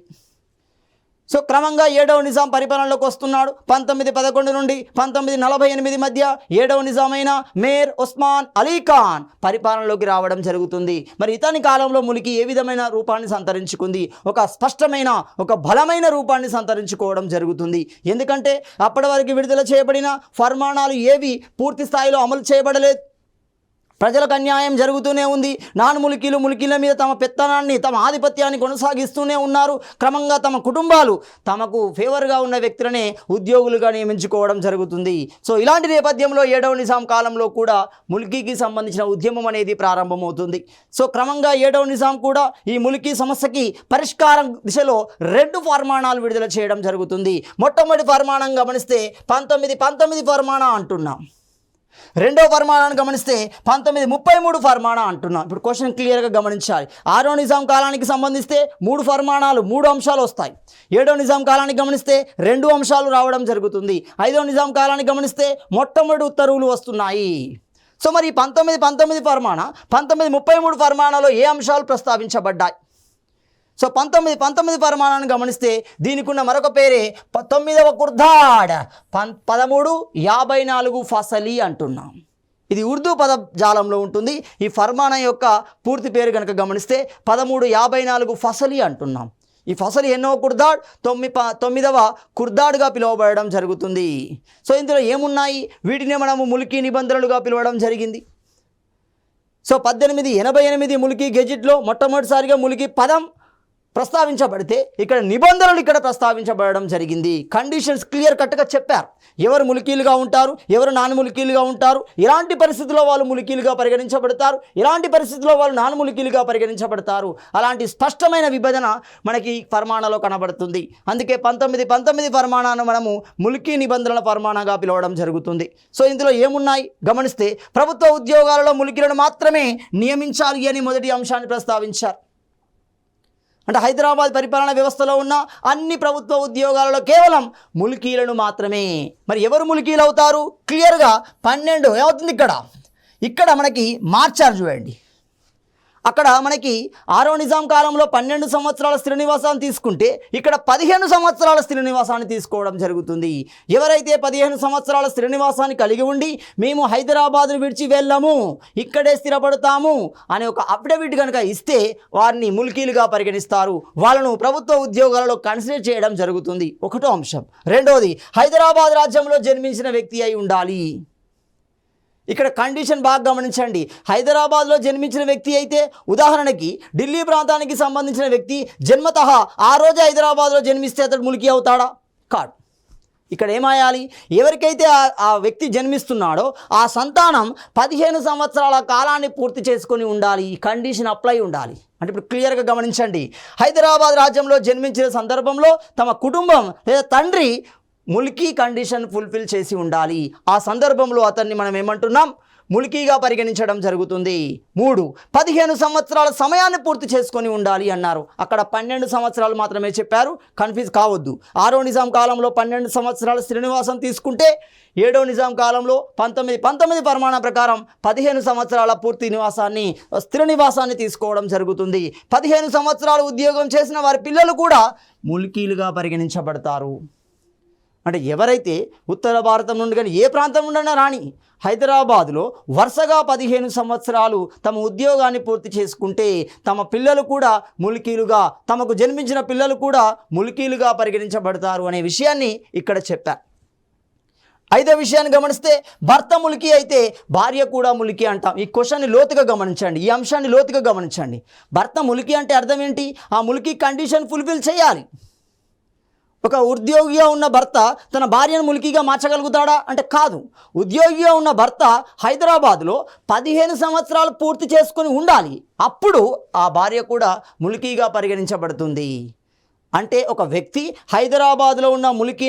సో క్రమంగా 7వ నిజాం పరిపాలనలోకి వస్తున్నాడు. 1911 నుండి 1948 మధ్య 7వ నిజామైన మేర్ ఉస్మాన్ అలీ ఖాన్ పరిపాలనలోకి రావడం జరుగుతుంది. మరి ఇతని కాలంలో ములికీ ఏ విధమైన రూపాన్ని సంతరించుకుంది? ఒక స్పష్టమైన, ఒక బలమైన రూపాన్ని సంతరించుకోవడం జరుగుతుంది. ఎందుకంటే అప్పటి వరకు విడుదల చేయబడిన ఫర్మానాలు ఏవి పూర్తి స్థాయిలో అమలు చేయబడలేదు. ప్రజలకు అన్యాయం జరుగుతూనే ఉంది. నాన్ ములికీలు ములికీల మీద తమ పెత్తనాన్ని, తమ ఆధిపత్యాన్ని కొనసాగిస్తూనే ఉన్నారు. క్రమంగా తమ కుటుంబాలు తమకు ఫేవర్గా ఉన్న వ్యక్తులనే ఉద్యోగులుగా నియమించుకోవడం జరుగుతుంది. సో ఇలాంటి నేపథ్యంలో 7వ నిజాం కాలంలో కూడా ములికీకి సంబంధించిన ఉద్యమం అనేది ప్రారంభమవుతుంది. సో క్రమంగా 7వ నిజాం కూడా ఈ ములికీ సమస్యకి పరిష్కారం దిశలో 2 ఫర్మానాలు విడుదల చేయడం జరుగుతుంది. మొట్టమొదటి ఫర్మానం గమనిస్తే 1919 ఫర్మానా అంటున్నాం. రెండో ఫర్మానాను గమనిస్తే 1933 ఫర్మానా అంటున్నాం. ఇప్పుడు క్వశ్చన్ క్లియర్గా గమనించాలి. 6వ నిజాం కాలానికి సంబంధిస్తే 3 ఫర్మానాలు 3 అంశాలు వస్తాయి. 7వ నిజాం కాలానికి గమనిస్తే 2 అంశాలు రావడం జరుగుతుంది. 5వ నిజాం కాలానికి గమనిస్తే మొట్టమొదటి ఉత్తర్వులు వస్తున్నాయి. సో మరి 1919 ఫర్మానా 1933 ఫర్మానాలో ఏ అంశాలు ప్రస్తావించబడ్డాయి? సో 1919 ఫర్మానాన్ని గమనిస్తే దీనికి ఉన్న మరొక పేరే 9వ కుర్దాడ్ 1354 ఫసలి అంటున్నాం. ఇది ఉర్దూ పదజాలంలో ఉంటుంది. ఈ ఫర్మానా యొక్క పూర్తి పేరు కనుక గమనిస్తే 1354 ఫసలి అంటున్నాం. ఈ ఫసలి ఎన్నో కుర్దాడ్ 9వ కుర్దాడ్గా పిలువబడడం జరుగుతుంది. సో ఇందులో ఏమున్నాయి? వీటిని మనము ముల్కీ నిబంధనలుగా పిలవడం జరిగింది. సో 1888 ముల్కీ గెజిట్లో మొట్టమొదటిసారిగా ముల్కీ పదం ప్రస్తావించబడితే ఇక్కడ నిబంధనలు ఇక్కడ ప్రస్తావించబడడం జరిగింది. కండిషన్స్ క్లియర్ కట్గా చెప్పారు. ఎవరు ముల్కీలుగా ఉంటారు, ఎవరు నాన్ ముల్కీలుగా ఉంటారు, ఎలాంటి పరిస్థితుల్లో వాళ్ళు ముల్కీలుగా పరిగణించబడతారు, ఎలాంటి పరిస్థితుల్లో వాళ్ళు నాన్ ముల్కీలుగా పరిగణించబడతారు. అలాంటి స్పష్టమైన విభజన మనకి ఫర్మానాలో కనబడుతుంది. అందుకే 1919 ఫర్మానాను మనము ముల్కీ నిబంధనల ఫర్మానాగా పిలవడం జరుగుతుంది. సో ఇందులో ఏమున్నాయి గమనిస్తే ప్రభుత్వ ఉద్యోగాలలో ముల్కీలను మాత్రమే నియమించాలి అని మొదటి అంశాన్ని ప్రస్తావించారు. అంటే హైదరాబాద్ పరిపాలన వ్యవస్థలో ఉన్న అన్ని ప్రభుత్వ ఉద్యోగాలలో కేవలం ముల్కీలను మాత్రమే. మరి ఎవరు ముల్కీలు అవుతారు? క్లియర్గా 12 ఏమవుతుంది ఇక్కడ మనకి మార్చారు చూడండి. అక్కడ మనకి 6వ నిజాం కాలంలో 12 సంవత్సరాల స్థిర నివాసాన్ని తీసుకుంటే ఇక్కడ 15 సంవత్సరాల స్థిర నివాసాన్ని తీసుకోవడం జరుగుతుంది. ఎవరైతే 15 సంవత్సరాల స్థిర నివాసాన్ని కలిగి ఉండి మేము హైదరాబాద్ను విడిచి వెళ్ళము, ఇక్కడే స్థిరపడతాము అనే ఒక అఫిడవిట్ కనుక ఇస్తే వారిని ముల్కీలుగా పరిగణిస్తారు. వాళ్ళను ప్రభుత్వ ఉద్యోగాలలో కన్సిడర్ చేయడం జరుగుతుంది. ఒకటో అంశం. రెండోది, హైదరాబాద్ రాజ్యంలో జన్మించిన వ్యక్తి అయి ఉండాలి. ఇక్కడ కండిషన్ బాగా గమనించండి. హైదరాబాద్లో జన్మించిన వ్యక్తి అయితే, ఉదాహరణకి ఢిల్లీ ప్రాంతానికి సంబంధించిన వ్యక్తి జన్మతః ఆ రోజే హైదరాబాద్లో జన్మిస్తే అతడు ముల్కీ అవుతాడా? కాదు. ఇక్కడ ఏమాయాలి? ఎవరికైతే ఆ వ్యక్తి జన్మిస్తున్నాడో ఆ సంతానం 15 సంవత్సరాల కాలాన్ని పూర్తి చేసుకొని ఉండాలి. ఈ కండిషన్ అప్లై ఉండాలి. అంటే ఇప్పుడు క్లియర్గా గమనించండి. హైదరాబాద్ రాజ్యంలో జన్మించిన సందర్భంలో తమ కుటుంబం లేదా తండ్రి ముల్కీ కండిషన్ ఫుల్ఫిల్ చేసి ఉండాలి. ఆ సందర్భంలో అతన్ని మనం ఏమంటున్నాం? ముల్కీగా పరిగణించడం జరుగుతుంది. 3, 15 సంవత్సరాల సమయాన్ని పూర్తి చేసుకొని ఉండాలి అన్నారు. అక్కడ 12 సంవత్సరాలు మాత్రమే చెప్పారు. కన్ఫ్యూజ్ కావద్దు. 6వ నిజాం కాలంలో 12 సంవత్సరాల శ్రీనివాసం తీసుకుంటే 7వ నిజాం కాలంలో 1919 ఫర్మానా ప్రకారం 15 సంవత్సరాల పూర్తి నివాసాన్ని స్థిర నివాసాన్ని తీసుకోవడం జరుగుతుంది. 15 సంవత్సరాలు ఉద్యోగం చేసిన వారి పిల్లలు కూడా ముల్కీలుగా పరిగణించబడతారు. అంటే ఎవరైతే ఉత్తర భారతం నుండి కానీ ఏ ప్రాంతం నుండైనా రాని హైదరాబాదులో వరుసగా 15 సంవత్సరాలు తమ ఉద్యోగాన్ని పూర్తి చేసుకుంటే తమ పిల్లలు కూడా ముల్కీలుగా, తమకు జన్మించిన పిల్లలు కూడా ముల్కీలుగా పరిగణించబడతారు అనే విషయాన్ని ఇక్కడ చెప్పారు. 5వ విషయాన్ని గమనిస్తే భర్త ముల్కీ అయితే భార్య కూడా ముల్కీ అంటాం. ఈ క్వశ్చన్ని లోతుగా గమనించండి, ఈ అంశాన్ని లోతుగా గమనించండి. భర్త ముల్కీ అంటే అర్థం ఏంటి? ఆ ముల్కీ కండిషన్ ఫుల్ఫిల్ చేయాలి. ఒక ఉద్యోగిగా ఉన్న భర్త తన భార్యను ముల్కీగా మార్చగలుగుతాడా అంటే కాదు. ఉద్యోగిగా ఉన్న భర్త హైదరాబాద్లో 15 సంవత్సరాలు పూర్తి చేసుకొని ఉండాలి. అప్పుడు ఆ భార్య కూడా ముల్కీగా పరిగణించబడుతుంది. అంటే ఒక వ్యక్తి హైదరాబాద్లో ఉన్న ముల్కీ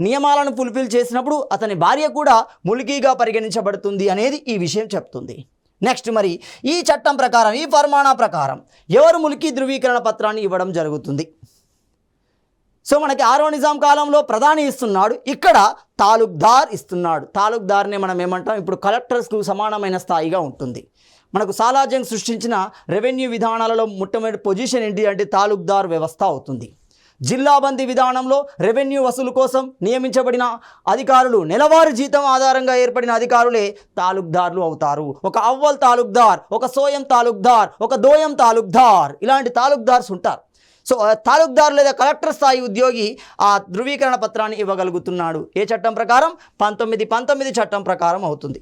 నియమాలను ఫుల్ఫిల్ చేసినప్పుడు అతని భార్య కూడా ముల్కీగా పరిగణించబడుతుంది అనేది ఈ విషయం చెప్తుంది. నెక్స్ట్, మరి ఈ చట్టం ప్రకారం, ఈ ఫర్మానా ప్రకారం ఎవరు ముల్కీ ధృవీకరణ పత్రాన్ని ఇవ్వడం జరుగుతుంది? సో మనకి 6వ నిజాం కాలంలో ప్రధాని ఇస్తున్నాడు, ఇక్కడ తాలూక్దార్ ఇస్తున్నాడు. తాలూక్దార్నే మనం ఏమంటాం? ఇప్పుడు కలెక్టర్స్కు సమానమైన స్థాయిగా ఉంటుంది. మనకు సాలార్జంగ్ సృష్టించిన రెవెన్యూ విధానాలలో మొట్టమొదటి పొజిషన్ ఏంటి అంటే తాలూక్దార్ వ్యవస్థ అవుతుంది. జిల్లాబందీ విధానంలో రెవెన్యూ వసూలు కోసం నియమించబడిన అధికారులు నెలవారీ జీతం ఆధారంగా ఏర్పడిన అధికారులే తాలూక్దార్లు అవుతారు. ఒక అవ్వల్ తాలూక్దార్, ఒక సోయం తాలూక్దార్, ఒక దోయం తాలూక్దార్, ఇలాంటి తాలూక్దార్స్ ఉంటారు. సో తాలూక్దార్ లేదా కలెక్టర్ స్థాయి ఉద్యోగి ఆ ధృవీకరణ పత్రాన్ని ఇవ్వగలుగుతున్నాడు. ఏ చట్టం ప్రకారం? 1919 చట్టం ప్రకారం అవుతుంది.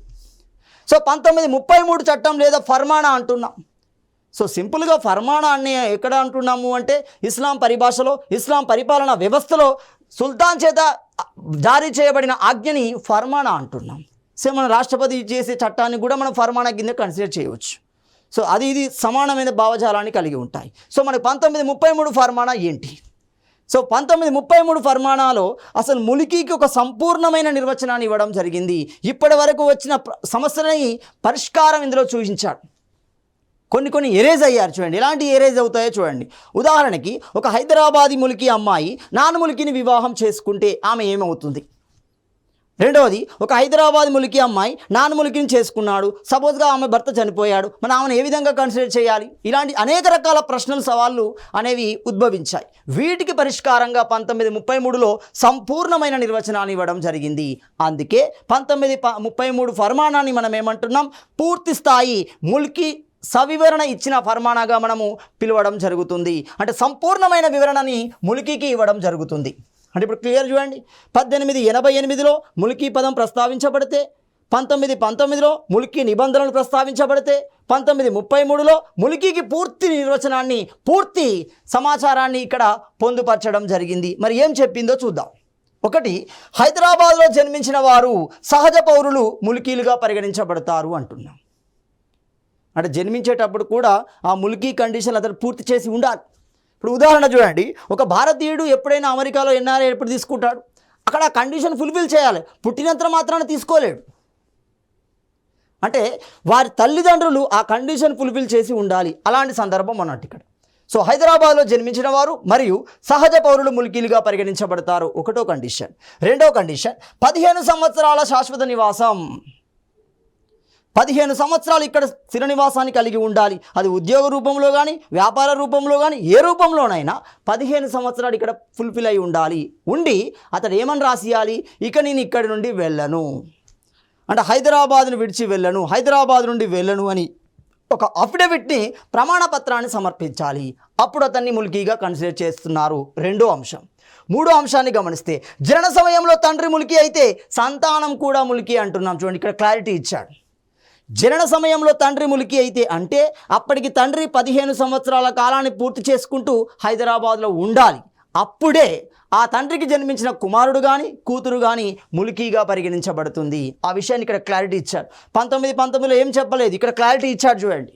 సో 1933 చట్టం లేదా ఫర్మానా అంటున్నాం. సో సింపుల్గా ఫర్మానా అనే ఎక్కడ అంటున్నాము అంటే ఇస్లాం పరిభాషలో, ఇస్లాం పరిపాలన వ్యవస్థలో సుల్తాన్ చేత జారీ చేయబడిన ఆజ్ఞని ఫర్మానా అంటున్నాం. సో మన రాష్ట్రపతి చేసే చట్టాన్ని కూడా మనం ఫర్మానా కింద కన్సిడర్ చేయవచ్చు. సో ఇది సమానమైన భావజాలాన్ని కలిగి ఉంటాయి. సో మనకు 1933 ఫర్మానా ఏంటి? సో 1933 ఫర్మానాలో అసలు ములికీకి ఒక సంపూర్ణమైన నిర్వచనాన్ని ఇవ్వడం జరిగింది. ఇప్పటి వరకు వచ్చిన సమస్యలని పరిష్కారం ఇందులో చూపించాడు. కొన్ని ఎరేజ్ అయ్యారు చూడండి. ఎలాంటి ఎరేజ్ అవుతాయో చూడండి. ఉదాహరణకి ఒక హైదరాబాదీ ములికి అమ్మాయి నాన్ ములికిని వివాహం చేసుకుంటే ఆమె ఏమవుతుంది? రెండవది, ఒక హైదరాబాద్ ములికి అమ్మాయి నాన్ ములికిని చేసుకున్నాడు, సపోజ్గా ఆమె భర్త చనిపోయాడు, మనం ఆమెను ఏ విధంగా కన్సిడర్ చేయాలి? ఇలాంటి అనేక రకాల ప్రశ్నలు, సవాళ్ళు అనేవి ఉద్భవించాయి. వీటికి పరిష్కారంగా 1933లో సంపూర్ణమైన నిర్వచనాన్ని ఇవ్వడం జరిగింది. అందుకే 1933 ఫర్మానాన్ని మనం ఏమంటున్నాం? పూర్తి స్థాయి ముల్కీ సవివరణ ఇచ్చిన ఫర్మానాగా మనము పిలవడం జరుగుతుంది. అంటే సంపూర్ణమైన వివరణని ముల్కీకి ఇవ్వడం జరుగుతుంది. అంటే ఇప్పుడు క్లియర్ చూడండి. 1888లో ముల్కీ పదం ప్రస్తావించబడితే, 1919లో ముల్కీ నిబంధనలు ప్రస్తావించబడితే, 1933లో ముల్కీకి పూర్తి నిర్వచనాన్ని, పూర్తి సమాచారాన్ని ఇక్కడ పొందుపరచడం జరిగింది. మరి ఏం చెప్పిందో చూద్దాం. ఒకటి, హైదరాబాద్లో జన్మించిన వారు సహజ పౌరులు ముల్కీలుగా పరిగణించబడతారు అంటున్నాం. అంటే జన్మించేటప్పుడు కూడా ఆ ముల్కీ కండిషన్ అతను పూర్తి చేసి ఉండాలి. ఇప్పుడు ఉదాహరణ చూడండి, ఒక భారతీయుడు ఎప్పుడైనా అమెరికాలో ఎన్ఆర్ఐ ఎప్పుడు తీసుకుంటాడు? అక్కడ ఆ కండిషన్ ఫుల్ఫిల్ చేయాలి, పుట్టినంత మాత్రాన తీసుకోలేడు. అంటే వారి తల్లిదండ్రులు ఆ కండిషన్ ఫుల్ఫిల్ చేసి ఉండాలి. అలాంటి సందర్భం అన్నట్టు ఇక్కడ. సో హైదరాబాద్లో జన్మించిన వారు మరియు సహజ పౌరులు ముల్కీలుగా పరిగణించబడతారు, ఒకటో కండిషన్. రెండో కండిషన్, 15 సంవత్సరాల శాశ్వత నివాసం. 15 సంవత్సరాలు ఇక్కడ స్థిర నివాసాన్ని కలిగి ఉండాలి. అది ఉద్యోగ రూపంలో కానీ, వ్యాపార రూపంలో కానీ, ఏ రూపంలోనైనా 15 సంవత్సరాలు ఇక్కడ ఫుల్ఫిల్ అయి ఉండాలి. ఉండి అతడు ఏమని రాసియాలి? ఇక నేను ఇక్కడి నుండి వెళ్ళను, అంటే హైదరాబాద్ను విడిచి వెళ్ళను, హైదరాబాద్ నుండి వెళ్ళను అని ఒక అఫిడవిట్ని, ప్రమాణపత్రాన్ని సమర్పించాలి. అప్పుడు అతన్ని ముల్కీగా కన్సిడర్ చేస్తున్నారు. రెండో అంశం. మూడో అంశాన్ని గమనిస్తే, జనన సమయంలో తండ్రి ముల్కీ అయితే సంతానం కూడా ముల్కీ అంటున్నాం. చూడండి, ఇక్కడ క్లారిటీ ఇచ్చాడు. జనన సమయంలో తండ్రి ముల్కీ అయితే అంటే అప్పటికి తండ్రి 15 సంవత్సరాల కాలాన్ని పూర్తి చేసుకుంటూ హైదరాబాద్లో ఉండాలి. అప్పుడే ఆ తండ్రికి జన్మించిన కుమారుడు కానీ, కూతురు కానీ ముల్కీగా పరిగణించబడుతుంది. ఆ విషయాన్ని ఇక్కడ క్లారిటీ ఇచ్చాడు. 1919లో ఏం చెప్పలేదు, ఇక్కడ క్లారిటీ ఇచ్చాడు చూడండి.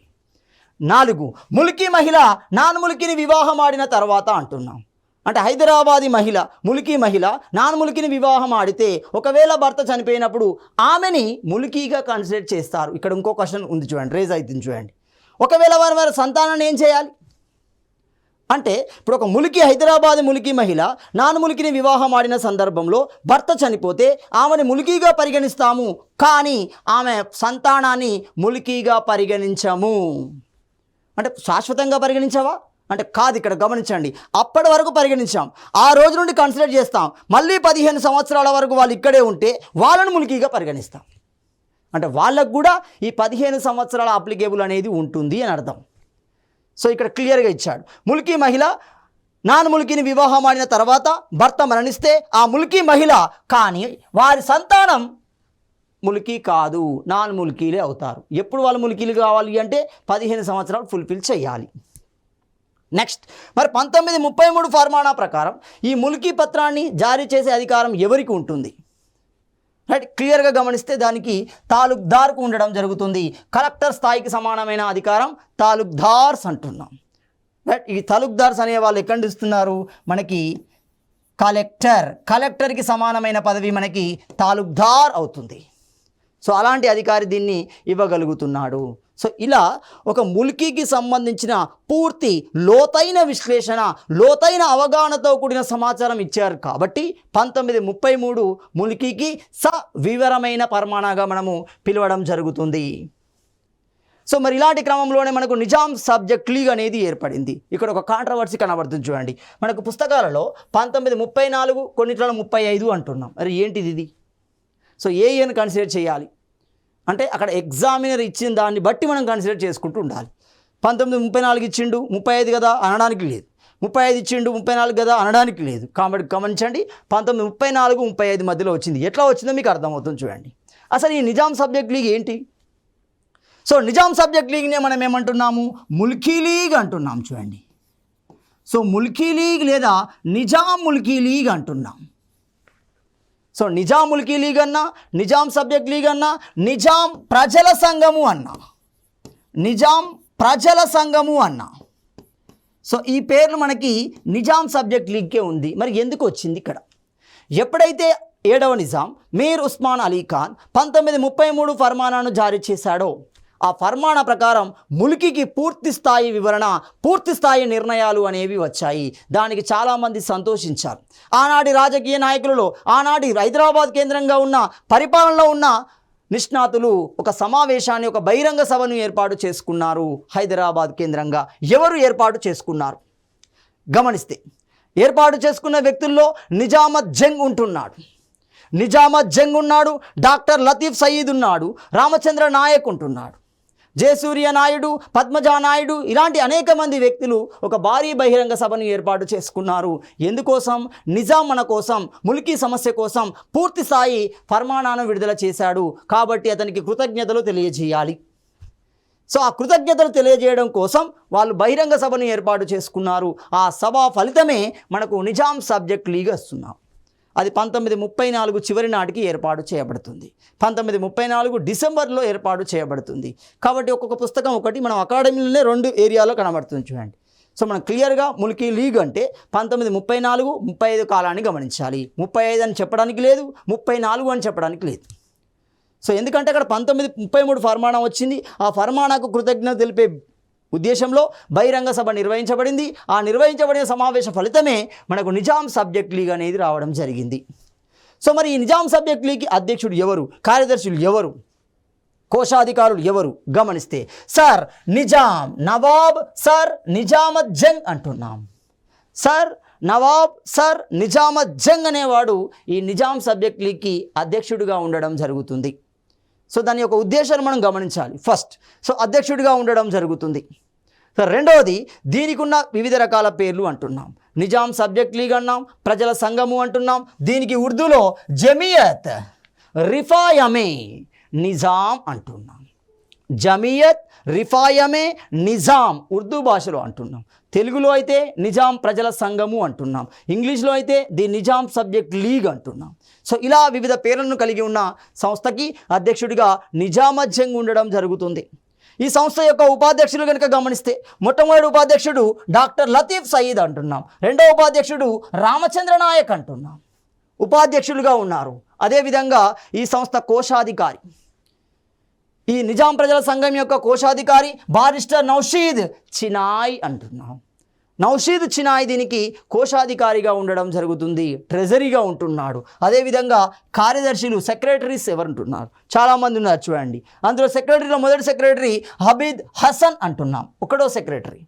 4, ముల్కీ మహిళ నాన్ ముల్కీని వివాహం ఆడిన తర్వాత అంటున్నాం. అంటే హైదరాబాదీ మహిళ, ముల్కీ మహిళ నాన్ ముల్కీని వివాహం ఆడితే ఒకవేళ భర్త చనిపోయినప్పుడు ఆమెని ముల్కీగా కన్సిడర్ చేస్తారు. ఇక్కడ ఇంకో క్వశ్చన్ ఉంది చూడండి, రేజ్ అవుతుంది చూడండి. ఒకవేళ వారి సంతానాన్ని ఏం చేయాలి అంటే, ఇప్పుడు ఒక ముల్కీ, హైదరాబాద్ ముల్కీ మహిళ నాన్ ముల్కీని వివాహం ఆడిన సందర్భంలో భర్త చనిపోతే ఆమెను ముల్కీగా పరిగణిస్తాము, కానీ ఆమె సంతానాన్ని ముల్కీగా పరిగణించము. అంటే శాశ్వతంగా పరిగణించవా అంటే కాదు. ఇక్కడ గమనించండి, అప్పటి వరకు పరిగణించాం, ఆ రోజు నుండి కన్సిడర్ చేస్తాం, మళ్ళీ 15 సంవత్సరాల వరకు వాళ్ళు ఇక్కడే ఉంటే వాళ్ళను ముల్కీగా పరిగణిస్తాం. అంటే వాళ్ళకు కూడా ఈ 15 సంవత్సరాల అప్లికేబుల్ అనేది ఉంటుంది అని అర్థం. సో ఇక్కడ క్లియర్గా ఇచ్చాడు. ముల్కీ మహిళ నాన్ ముల్కీని వివాహం ఆడిన తర్వాత భర్త మరణిస్తే ఆ ముల్కీ మహిళ, కానీ వారి సంతానం ముల్కీ కాదు, నాన్ ముల్కీలే అవుతారు. ఎప్పుడు వాళ్ళు ముల్కీలు కావాలి అంటే 15 సంవత్సరాలు ఫుల్ఫిల్ చేయాలి. నెక్స్ట్, మరి 1933 ఫర్మానా ప్రకారం ఈ ముల్కీ పత్రాన్ని జారీ చేసే అధికారం ఎవరికి ఉంటుంది? రైట్, క్లియర్గా గమనిస్తే దానికి తాలూక్దార్కు ఉండడం జరుగుతుంది. కలెక్టర్ స్థాయికి సమానమైన అధికారం తాలూక్దార్స్ అంటున్నాం. రైట్, ఈ తాలూక్దార్స్ అనే వాళ్ళు ఎక్కడ ఇస్తున్నారు? మనకి కలెక్టర్కి సమానమైన పదవి మనకి తాలూక్దార్ అవుతుంది. సో అలాంటి అధికారి దీన్ని ఇవ్వగలుగుతున్నాడు. సో ఇలా ఒక ముల్కీకి సంబంధించిన పూర్తి లోతైన విశ్లేషణ, లోతైన అవగాహనతో కూడిన సమాచారం ఇచ్చారు కాబట్టి 1933 ముల్కీకి సవివరమైన ఫర్మానాగా మనము పిలవడం జరుగుతుంది. సో మరి ఇలాంటి క్రమంలోనే మనకు నిజాం సబ్జెక్ట్ లీగ్ అనేది ఏర్పడింది. ఇక్కడ ఒక కాంట్రవర్సీ కనబడుతుంది చూడండి. మనకు పుస్తకాలలో 1934, కొన్నిట్లలో 35 అంటున్నాం. మరి ఏంటిది ఇది? సో ఏని కన్సిడర్ చేయాలి అంటే అక్కడ ఎగ్జామినర్ ఇచ్చిన దాన్ని బట్టి మనం కన్సిడర్ చేసుకుంటూ ఉండాలి. 1934 ఇచ్చిండు, 35 కదా అనడానికి లేదు. 35 ఇచ్చిండు, 34 కదా అనడానికి లేదు. కాబట్టి గమనించండి, 1934, 35 మధ్యలో వచ్చింది. ఎట్లా వచ్చిందో మీకు అర్థమవుతుంది చూడండి. అసలు ఈ నిజాం సబ్జెక్ట్ లీగ్ ఏంటి? సో నిజాం సబ్జెక్ట్ లీగ్నే మనం ఏమంటున్నాము? ముల్కీ లీగ్ అంటున్నాం చూడండి. సో ముల్కీ లీగ్ లేదా నిజాం ముల్కీ లీగ్ అంటున్నాం. సో నిజాం ముల్కీ లీగ్ అన్నా, నిజాం సబ్జెక్ట్ లీగ్ అన్నా, నిజాం ప్రజల సంఘము అన్నా, నిజాం ప్రజల సంఘము అన్నా. సో ఈ పేర్లు మనకి నిజాం సబ్జెక్ట్ లీగ్కే ఉంది. మరి ఎందుకు వచ్చింది ఇక్కడ? ఎప్పుడైతే 7వ నిజాం మీర్ ఉస్మాన్ అలీ ఖాన్ 1933 ఫర్మానాను జారీ చేశాడో, ఆ ఫర్మానా ప్రకారం ముల్కీకి పూర్తి స్థాయి వివరణ, పూర్తి స్థాయి నిర్ణయాలు అనేవి వచ్చాయి. దానికి చాలామంది సంతోషించారు. ఆనాటి రాజకీయ నాయకులలో, ఆనాటి హైదరాబాద్ కేంద్రంగా ఉన్న పరిపాలనలో ఉన్న నిష్ణాతులు ఒక సమావేశాన్ని, ఒక బహిరంగ సభను ఏర్పాటు చేసుకున్నారు. హైదరాబాద్ కేంద్రంగా ఎవరు ఏర్పాటు చేసుకున్నారు గమనిస్తే, ఏర్పాటు చేసుకున్న వ్యక్తుల్లో నిజామత్ జంగ్ ఉంటున్నాడు, నిజామత్ జంగ్ ఉన్నాడు, డాక్టర్ లతీఫ్ సయీద్ ఉన్నాడు, రామచంద్ర నాయక్ ఉంటున్నాడు, జయసూర్య నాయుడు, పద్మజా నాయుడు, ఇలాంటి అనేక మంది వ్యక్తులు ఒక భారీ బహిరంగ సభను ఏర్పాటు చేసుకున్నారు. ఎందుకోసం? నిజాం మన కోసం, ముల్కీ సమస్య కోసం పూర్తి స్థాయి ఫర్మానాను విడుదల చేశాడు కాబట్టి అతనికి కృతజ్ఞతలు తెలియజేయాలి. సో ఆ కృతజ్ఞతలు తెలియజేయడం కోసం వాళ్ళు బహిరంగ సభను ఏర్పాటు చేసుకున్నారు. ఆ సభ ఫలితమే మనకు నిజాం సబ్జెక్ట్ లీగ్ వస్తున్నాం. అది 1934 చివరి నాటికి ఏర్పాటు చేయబడుతుంది. 1934 డిసెంబర్లో ఏర్పాటు చేయబడుతుంది. కాబట్టి ఒక్కొక్క పుస్తకం ఒకటి మనం అకాడమీలోనే 2 ఏరియాలో కనబడుతుంది చూడండి. సో మనం క్లియర్గా ముల్కీ లీగ్ అంటే 1934, 35 కాలాన్ని గమనించాలి. 35 అని చెప్పడానికి లేదు, 34 అని చెప్పడానికి లేదు. సో ఎందుకంటే అక్కడ 1933 ఫర్మానా వచ్చింది. ఆ ఫర్మానాకు కృతజ్ఞత తెలిపే ఉద్దేశంలో బహిరంగ సభ నిర్వహించబడింది. ఆ నిర్వహించబడిన సమావేశ ఫలితమే మనకు నిజాం సబ్జెక్ట్ లీగ్ అనేది రావడం జరిగింది. సో మరి ఈ నిజాం సబ్జెక్ట్ లీగ్ అధ్యక్షుడు ఎవరు, కార్యదర్శులు ఎవరు, కోశాధికారులు ఎవరు గమనిస్తే, సర్ నిజాం నవాబ్ సర్ నిజామత్ జంగ్ అంటున్నాం. సర్ నవాబ్ సర్ నిజామత్ జంగ్ అనేవాడు ఈ నిజాం సబ్జెక్ట్ లీగ్కి అధ్యక్షుడిగా ఉండడం జరుగుతుంది. సో దాని యొక్క ఉద్దేశాన్ని మనం గమనించాలి. ఫస్ట్, సో అధ్యక్షుడిగా ఉండడం జరుగుతుంది. సో రెండవది, దీనికి ఉన్న వివిధ రకాల పేర్లు అంటున్నాం. నిజాం సబ్జెక్ట్ లీగ్ అన్నాం, ప్రజల సంఘము అంటున్నాం. దీనికి ఉర్దూలో జమియత్ రిఫాయమే నిజాం అంటున్నాం. జమియత్ రిఫాయమే నిజాం ఉర్దూ భాషలో అంటున్నాం. తెలుగులో అయితే నిజాం ప్రజల సంఘము అంటున్నాం. ఇంగ్లీష్లో అయితే ది నిజాం సబ్జెక్ట్ లీగ్ అంటున్నాం. సో ఇలా వివిధ పేర్లను కలిగి ఉన్న సంస్థకి అధ్యక్షుడిగా నిజామత్ జంగ్ ఉండడం జరుగుతుంది. ఈ సంస్థ యొక్క ఉపాధ్యక్షులు కనుక గమనిస్తే, మొట్టమొదటి ఉపాధ్యక్షుడు డాక్టర్ లతీఫ్ సయీద్ అంటున్నాం, రెండవ ఉపాధ్యక్షుడు రామచంద్ర నాయక్ అంటున్నాం. ఉపాధ్యక్షులుగా ఉన్నారు. అదేవిధంగా ఈ సంస్థ కోశాధికారి, ఈ నిజాం ప్రజల సంఘం యొక్క కోశాధికారి బారిస్టర్ నౌషీద్ చినాయ్ అంటున్నాం. నౌషీద్ చినాయ్ దీనికి కోశాధికారిగా ఉండడం జరుగుతుంది, ట్రెజరీగా ఉంటున్నాడు. అదేవిధంగా కార్యదర్శులు సెక్రటరీస్ ఎవరుంటున్నారు, చాలామంది ఉన్నారు చూడండి. అందులో సెక్రటరీలో మొదటి సెక్రటరీ హబీద్ హసన్ అంటున్నాం, ఒకటో సెక్రటరీ.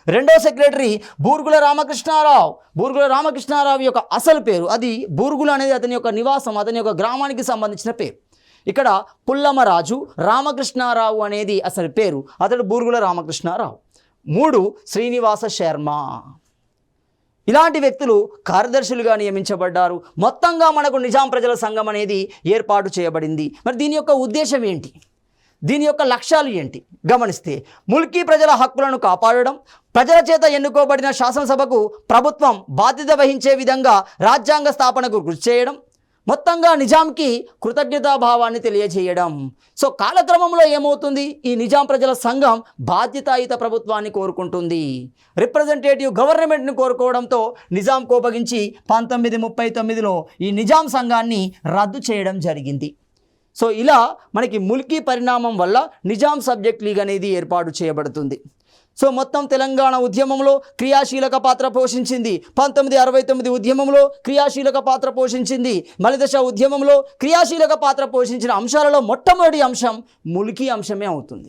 రెండో సెక్రటరీ బూర్గుల రామకృష్ణారావు. బూర్గుల రామకృష్ణారావు యొక్క అసలు పేరు, అది బూర్గుల అనేది అతని యొక్క నివాసం, అతని యొక్క గ్రామానికి సంబంధించిన పేరు. ఇక్కడ పుల్లమరాజు రామకృష్ణారావు అనేది అసలు పేరు, అతడు బూర్గుల రామకృష్ణారావు. 3 శ్రీనివాస శర్మ. ఇలాంటి వ్యక్తులు కార్యదర్శులుగా నియమించబడ్డారు. మొత్తంగా మనకు నిజాం ప్రజల సంఘం అనేది ఏర్పాటు చేయబడింది. మరి దీని యొక్క ఉద్దేశం ఏంటి, దీని యొక్క లక్ష్యాలు ఏంటి గమనిస్తే, ముల్కీ ప్రజల హక్కులను కాపాడడం, ప్రజల చేత ఎన్నుకోబడిన శాసనసభకు ప్రభుత్వం బాధ్యత వహించే విధంగా రాజ్యాంగ స్థాపనకు కృషి చేయడం, మొత్తంగా నిజాంకి కృతజ్ఞతాభావాన్ని తెలియజేయడం. సో కాలక్రమంలో ఏమవుతుంది, ఈ నిజాం ప్రజల సంఘం బాధ్యతాయుత ప్రభుత్వాన్ని కోరుకుంటుంది, రిప్రజెంటేటివ్ గవర్నమెంట్ని కోరుకోవడంతో నిజాం కోపగించి 1939లో ఈ నిజాం సంఘాన్ని రద్దు చేయడం జరిగింది. సో ఇలా మనకి ముల్కీ పరిణామం వల్ల నిజాం సబ్జెక్ట్ లీగ్ అనేది ఏర్పాటు చేయబడుతుంది. సో మొత్తం తెలంగాణ ఉద్యమంలో క్రియాశీలక పాత్ర పోషించింది. 1969 ఉద్యమంలో క్రియాశీలక పాత్ర పోషించింది. మలిదశ ఉద్యమంలో క్రియాశీలక పాత్ర పోషించిన అంశాలలో మొట్టమొదటి అంశం ముల్కీ అంశమే అవుతుంది.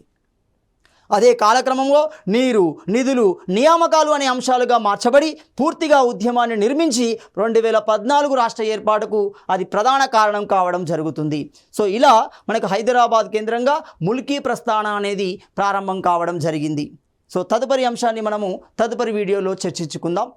అదే కాలక్రమంలో నీరు, నిధులు, నియామకాలు అనే అంశాలుగా మార్చబడి పూర్తిగా ఉద్యమాన్ని నిర్మించి 2014 రాష్ట్ర ఏర్పాటుకు అది ప్రధాన కారణం కావడం జరుగుతుంది. సో ఇలా మనకు హైదరాబాద్ కేంద్రంగా ముల్కీ ప్రస్థానం అనేది ప్రారంభం కావడం జరిగింది. సో తదుపరి అంశాన్ని మనము తదుపరి వీడియోలో చర్చించుకుందాం.